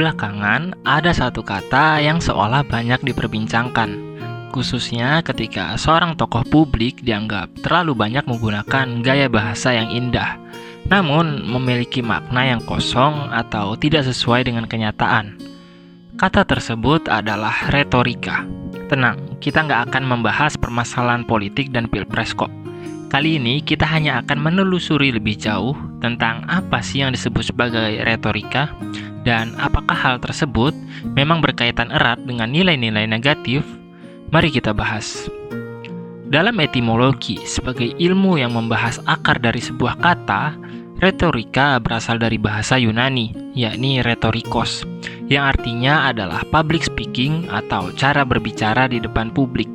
Belakangan, ada satu kata yang seolah banyak diperbincangkan, khususnya ketika seorang tokoh publik dianggap terlalu banyak menggunakan gaya bahasa yang indah, namun memiliki makna yang kosong atau tidak sesuai dengan kenyataan. Kata tersebut adalah retorika. Tenang, kita nggak akan membahas permasalahan politik dan pilpres kok. Kali ini kita hanya akan menelusuri lebih jauh tentang apa sih yang disebut sebagai retorika dan apakah hal tersebut memang berkaitan erat dengan nilai-nilai negatif. Mari kita bahas. Dalam etimologi, sebagai ilmu yang membahas akar dari sebuah kata, retorika berasal dari bahasa Yunani, yakni retorikos, yang artinya adalah public speaking atau cara berbicara di depan publik.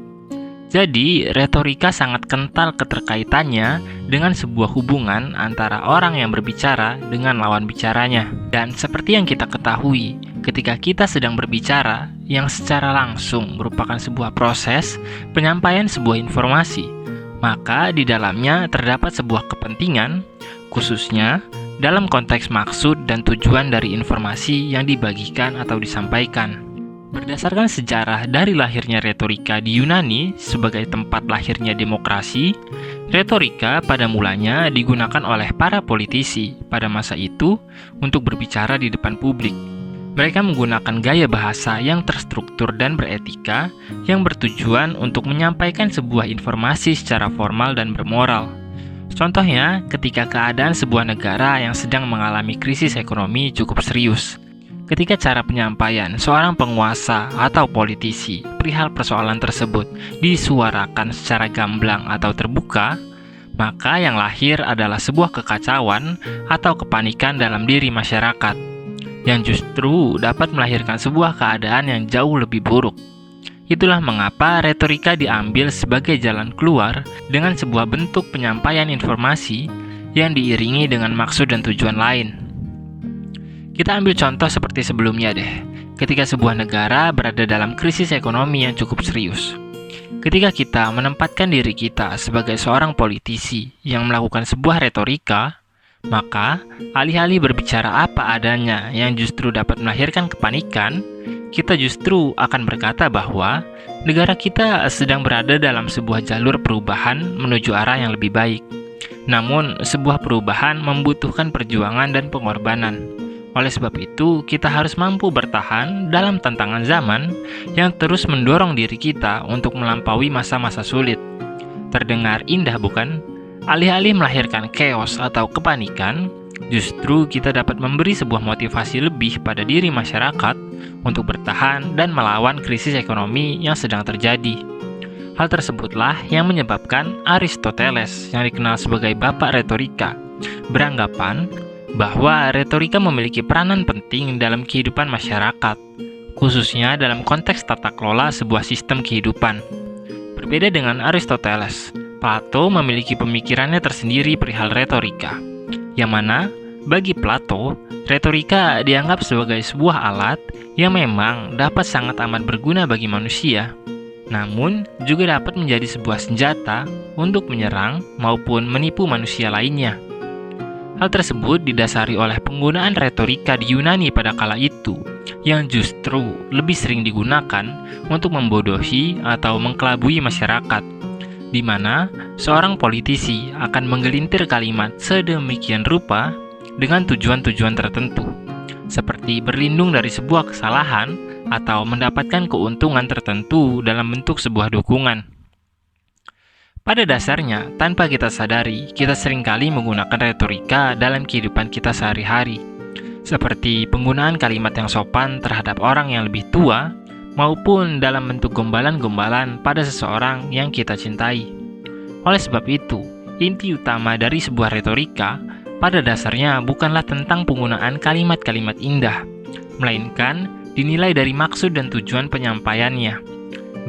Jadi, retorika sangat kental keterkaitannya dengan sebuah hubungan antara orang yang berbicara dengan lawan bicaranya. Dan seperti yang kita ketahui, ketika kita sedang berbicara, yang secara langsung merupakan sebuah proses penyampaian sebuah informasi, maka di dalamnya terdapat sebuah kepentingan, khususnya dalam konteks maksud dan tujuan dari informasi yang dibagikan atau disampaikan. Berdasarkan sejarah dari lahirnya retorika di Yunani sebagai tempat lahirnya demokrasi, retorika pada mulanya digunakan oleh para politisi pada masa itu untuk berbicara di depan publik. Mereka menggunakan gaya bahasa yang terstruktur dan beretika yang bertujuan untuk menyampaikan sebuah informasi secara formal dan bermoral. Contohnya, ketika keadaan sebuah negara yang sedang mengalami krisis ekonomi cukup serius. Ketika cara penyampaian seorang penguasa atau politisi perihal persoalan tersebut disuarakan secara gamblang atau terbuka, maka yang lahir adalah sebuah kekacauan atau kepanikan dalam diri masyarakat, yang justru dapat melahirkan sebuah keadaan yang jauh lebih buruk. Itulah mengapa retorika diambil sebagai jalan keluar dengan sebuah bentuk penyampaian informasi yang diiringi dengan maksud dan tujuan lain. Kita ambil contoh seperti sebelumnya deh, ketika sebuah negara berada dalam krisis ekonomi yang cukup serius. Ketika kita menempatkan diri kita sebagai seorang politisi yang melakukan sebuah retorika, maka alih-alih berbicara apa adanya yang justru dapat melahirkan kepanikan, kita justru akan berkata bahwa negara kita sedang berada dalam sebuah jalur perubahan menuju arah yang lebih baik. Namun, sebuah perubahan membutuhkan perjuangan dan pengorbanan. Oleh sebab itu, kita harus mampu bertahan dalam tantangan zaman yang terus mendorong diri kita untuk melampaui masa-masa sulit. Terdengar indah bukan? Alih-alih melahirkan chaos atau kepanikan, justru kita dapat memberi sebuah motivasi lebih pada diri masyarakat untuk bertahan dan melawan krisis ekonomi yang sedang terjadi. Hal tersebutlah yang menyebabkan Aristoteles, yang dikenal sebagai bapak retorika, beranggapan bahwa retorika memiliki peranan penting dalam kehidupan masyarakat, khususnya dalam konteks tata kelola sebuah sistem kehidupan. Berbeda dengan Aristoteles, Plato memiliki pemikirannya tersendiri perihal retorika, yang mana bagi Plato, retorika dianggap sebagai sebuah alat yang memang dapat sangat amat berguna bagi manusia, namun juga dapat menjadi sebuah senjata untuk menyerang maupun menipu manusia lainnya. Hal tersebut didasari oleh penggunaan retorika di Yunani pada kala itu, yang justru lebih sering digunakan untuk membodohi atau mengkelabui masyarakat, di mana seorang politisi akan menggelintir kalimat sedemikian rupa dengan tujuan-tujuan tertentu, seperti berlindung dari sebuah kesalahan atau mendapatkan keuntungan tertentu dalam bentuk sebuah dukungan. Pada dasarnya, tanpa kita sadari, kita seringkali menggunakan retorika dalam kehidupan kita sehari-hari, seperti penggunaan kalimat yang sopan terhadap orang yang lebih tua, maupun dalam bentuk gombalan-gombalan pada seseorang yang kita cintai. Oleh sebab itu, inti utama dari sebuah retorika pada dasarnya bukanlah tentang penggunaan kalimat-kalimat indah, melainkan dinilai dari maksud dan tujuan penyampaiannya.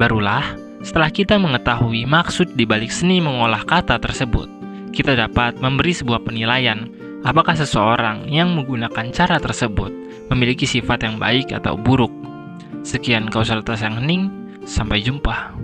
Barulah, setelah kita mengetahui maksud di balik seni mengolah kata tersebut, kita dapat memberi sebuah penilaian apakah seseorang yang menggunakan cara tersebut memiliki sifat yang baik atau buruk. Sekian kausalitas yang hening, sampai jumpa.